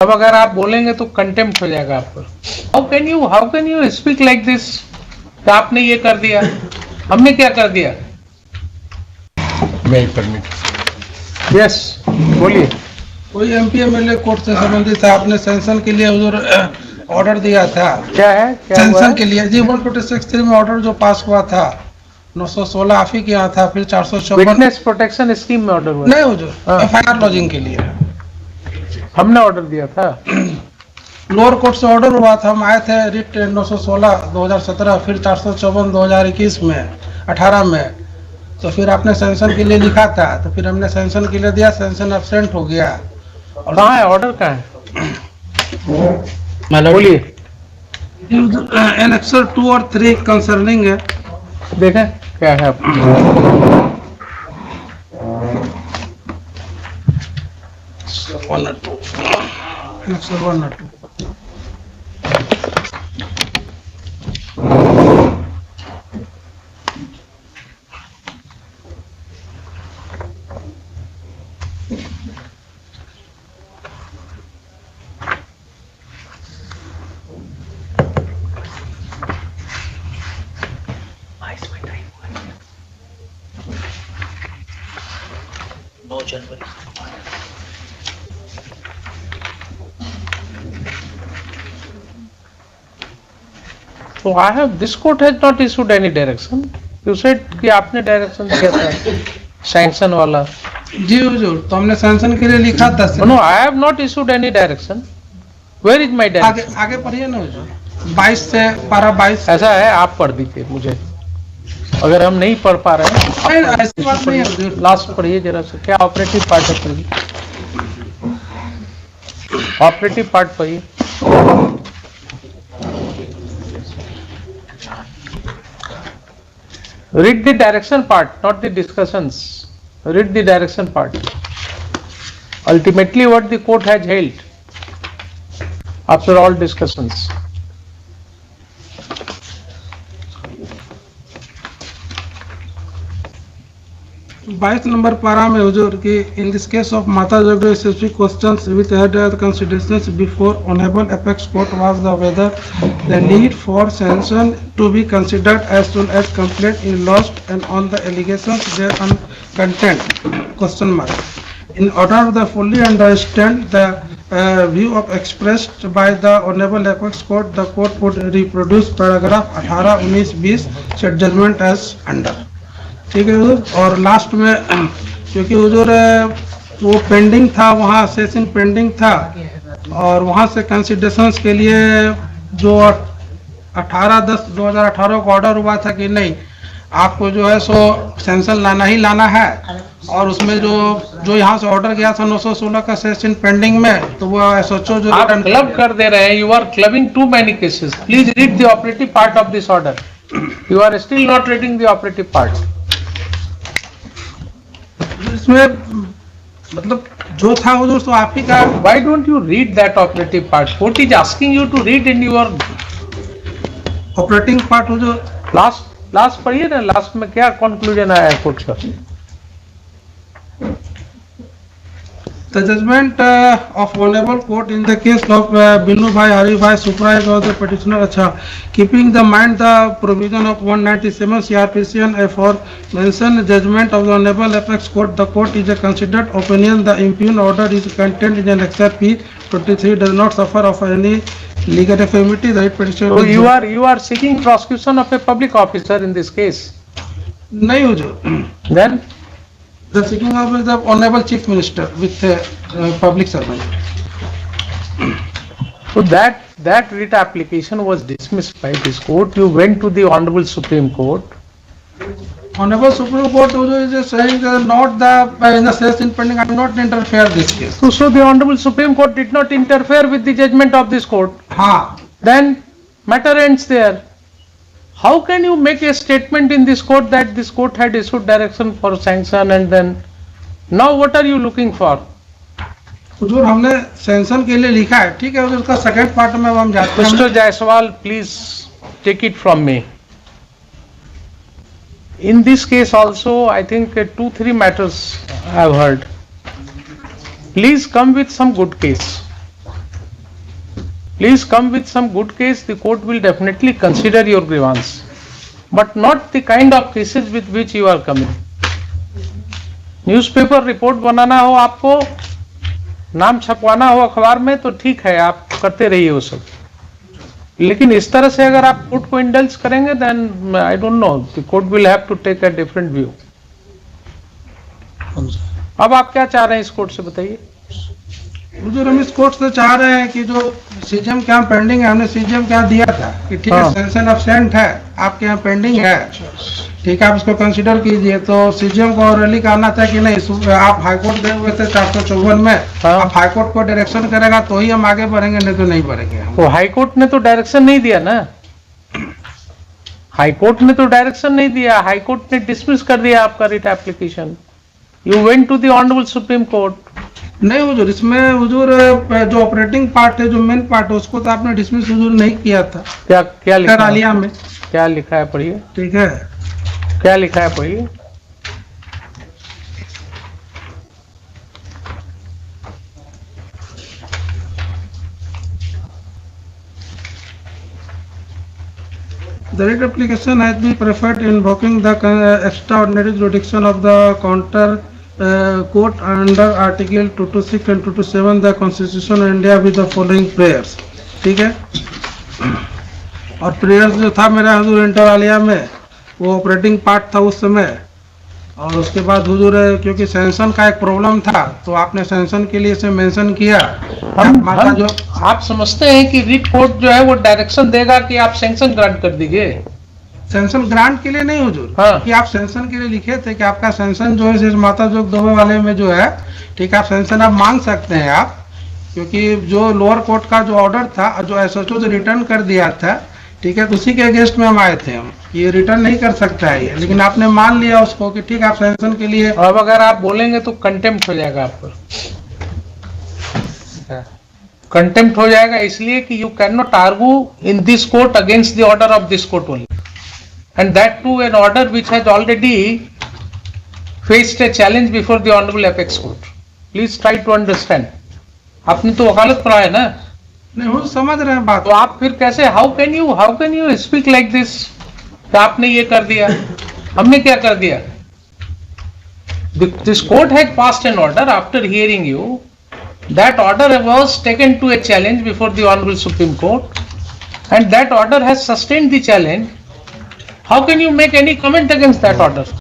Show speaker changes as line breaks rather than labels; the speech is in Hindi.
अब अगर आप बोलेंगे तो कंटेम्प्ट हो जाएगा आप पर। How can you speak like this? तो आपने ये कर दिया, हमने क्या कर दिया? मैं परमिट। यस, बोलिए।
कोई एमपी एमएलए कोर्ट से संबंधित है, आपने सेंक्शन के लिए उधर ऑर्डर दिया था।
क्या है? क्या हुआ
सेंक्शन
है?
के लिए जी 126(3) में ऑर्डर जो पास हुआ था 916 आप ही के यहाँ था, फिर 454
विटनेस प्रोटेक्शन स्कीम में ऑर्डर हुआ
नहीं हुजूर,
हाँ।
एफआईआर लॉजिंग के लिए
हमने ऑर्डर दिया था।
लोअर कोर्ट से ऑर्डर हुआ था, हम आए थे रिट 916 2017, फिर 454 2021 में 18 में, तो फिर आपने सेंक्शन के लिए लिखा था, तो फिर हमने सेंक्शन के लिए दिया, सेंक्शन एब्सेंट हो गया।
और कहाँ है ऑर्डर? कहाँ है? बोलिए।
एनेक्सर 2 और 3 कंसर्निंग है,
देखें क्या है
एनेक्सर 1 और 2।
तो I have this court has not issued any direction. You said कि आपने डायरेक्शन दिया था सैंक्शन वाला।
जी हुजूर, तो हमने सेंक्शन के लिए लिखा था।
No, I have not issued any direction. Where is my direction?
आगे पढ़िए ना हुजूर, 22 से 12-22।
ऐसा है, आप पढ़ दीजिए मुझे, अगर हम नहीं पढ़ पा रहे हैं।
ऐसी बात नहीं है हुजूर।
लास्ट पढ़िए जरा से, क्या ऑपरेटिव पार्ट है? पढ़िए ऑपरेटिव पार्ट पढ़िए। Read the direction part, not the discussions. Read the direction part. Ultimately, what the court has held after all discussions.
22 number para में हुजूर कि इन दिस केस ऑफ माता जोगरे specific questions with head considerations before honourable apex court was the whether the need for sanction to be considered as soon as complaint in lost and on the allegations there on content question mark in order the fully understand the view of expressed by the honourable apex court the court would reproduce paragraph 18, 19, 20 set judgement as under. ठीक है हुजूर। और लास्ट में क्योंकि हुजूर वो पेंडिंग था, वहाँ सेशन पेंडिंग था, और वहाँ से कंसिडरेशंस के लिए जो 18/10/2018 को ऑर्डर हुआ था कि नहीं आपको जो है सो सेंक्शन लाना ही लाना है, और उसमें जो यहाँ से ऑर्डर गया था 916 का सेशन पेंडिंग में, तो वो एसएचओ जो
आप क्लब कर दे रहे हैं। You are clubbing too many cases. Please read the operative part of this order. You are still not reading the operative part.
इसमें मतलब जो था वो दोस्तों आप ही का।
Why don't you read that operative part? Court is asking you to read in your
operating part हो जो
लास्ट पढ़िए ना। लास्ट में क्या कंक्लूजन आया है कोर्ट का?
The judgment of honorable court in the case of Binu Bhai Hari Bhai Suprayak of the petitioner अच्छा, keeping the mind the provision of 197 CRPC and aforementioned judgment of the honorable apex court, the court is a considered opinion the impugned order is contained in Annexure P 23 does not suffer of any legal infirmity. The petitioner.
So you are seeking prosecution of a public officer in this case.
नहीं हुजूर।
Then
the seeking of the honorable chief minister with public servant.
So that writ application was dismissed by this court. You went to the Honorable Supreme Court.
Honorable Supreme Court is saying that not the in the session pending I do not interfere this case.
So the Honorable Supreme Court did not interfere with the judgment of this court.
हाँ.
Then matter ends there. How can you make a statement in this court that this court had issued direction for sanction and then now what are you looking for?
हुजूर हमने सैंक्शन के लिए लिखा है, ठीक है, उसका सेकंड पार्ट में हम जाते हैं।
Mr. Jaiswal, please take it from me. In this case also, I think 2-3 matters I have heard. Please come with some good case. Please come with some good case, the court will definitely consider your grievance, but not the kind of cases with which you are coming. Newspaper report बनाना हो आपको, नाम छपवाना हो अखबार में तो ठीक है, आप करते रहिए वो सब, लेकिन इस तरह से अगर आप कोर्ट को इंडल्ज करेंगे then I don't know, the court will have to take a different view. अब आप क्या चाह रहे हैं इस कोर्ट से बताइए?
हुजूर हम इस कोर्ट से चाह रहे हैं कि जो सीजीएम के यहाँ पेंडिंग है, हमने सीजीएम के यहाँ दिया था कि ठीक है
हाँ।
सैंक्शन अब्सेंट है, आपके यहाँ पेंडिंग है, ठीक है आप इसको कंसीडर कीजिए। तो सीजीएम को रैली करना था कि नहीं, आप हाईकोर्ट गए हुए थे 454 में,
हाँ।
आप हाईकोर्ट को डायरेक्शन करेगा तो ही हम आगे बढ़ेंगे, नहीं तो नहीं बढ़ेंगे हम।
तो हाईकोर्ट ने तो डायरेक्शन नहीं दिया ना, हाईकोर्ट ने तो डायरेक्शन नहीं दिया, हाईकोर्ट ने डिसमिस कर दिया आपका writ application. You went to the honourable Supreme Court.
नहीं हुजूर, इसमें हुजूर जो ऑपरेटिंग पार्ट है, जो मेन पार्ट है, उसको तो आपने डिसमिस हुजूर नहीं किया था
क्या क्या लिखा है?
आलिया में,
क्या लिखा है पढ़िए,
ठीक है।
क्या लिखा है पढ़िए।
The writ application has been preferred invoking the extraordinary jurisdiction of the counter court under Article 226 and 227 the Constitution of India with the following prayers, ठीक है। और प्रेयर्स जो था मेरा हुजूर इंटर आलिया में, वो ऑपरेटिंग पार्ट था उस समय। और उसके बाद हुजूर क्योंकि सैंक्शन का एक प्रॉब्लम था तो आपने सैंक्शन के लिए इसे मेंशन किया।
हम जो आप समझते हैं कि रिट कोर्ट जो है वो डायरेक्शन देगा कि आप सैंक्शन ग्रांट कर दीजिए?
सैंक्शन ग्रांट के लिए नहीं हुजूर,
हाँ।
कि आप सैंक्शन के लिए लिखे थे कि आपका सैंक्शन जो है माता जोग दोबे वाले में जो है, ठीक है आप सैंक्शन आप मांग सकते हैं आप, क्योंकि जो लोअर कोर्ट का जो ऑर्डर था जो एसएचओ से रिटर्न कर दिया था, ठीक है, तो उसी के अगेंस्ट में हम आए थे, हम ये रिटर्न नहीं कर सकता है ये, लेकिन आपने मान लिया उसको कि ठीक है आप सैंक्शन के लिए।
अब अगर आप बोलेंगे तो कंटेम्प्ट हो जाएगा आप पर, कंटेम्प्ट हो जाएगा इसलिए कि you can not argue in this court against the order of this court only, and that too an order which has already faced a challenge before the honourable apex court. Please try to understand. आपने तो वकालत पढ़ा है ना?
नहीं वो समझ रहे हैं बात।
तो आप फिर कैसे, how can you speak like this? तो आपने ये कर दिया, हमने क्या कर दिया? This court has passed an order after hearing you, that order was taken to a challenge before the honourable Supreme Court, and that order has sustained the challenge. How can you make any comment against that order?